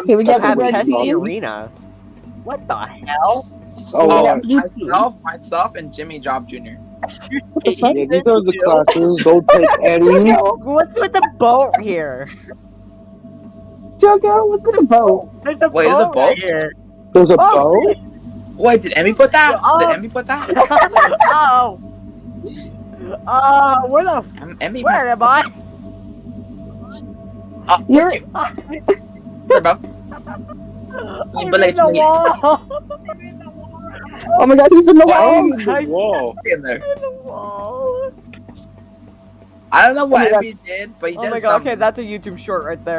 Okay, we got have the red Tessie team. Arena. What the hell? Oh, Oh, we got blue team. myself, and Jimmy Job Jr. The fuck? Yeah, these are the classes. Don't take any. What's with the boat here? Jogo, what's with the boat? There's a Wait, there's a boat boat? here. There's a Oh, boat. Wait, did Emmy put that? Oh. Did Emmy put that? Oh. Where the? Emmy. Where am I? Oh, You're- you? Where, bro? I'm But in the wall. Oh my god, he's in the Why are wall! you in the wall? In there. In the wall. I don't know what Oh my God. Emmy did, but he did Oh my god. something. Okay, that's a YouTube short right there.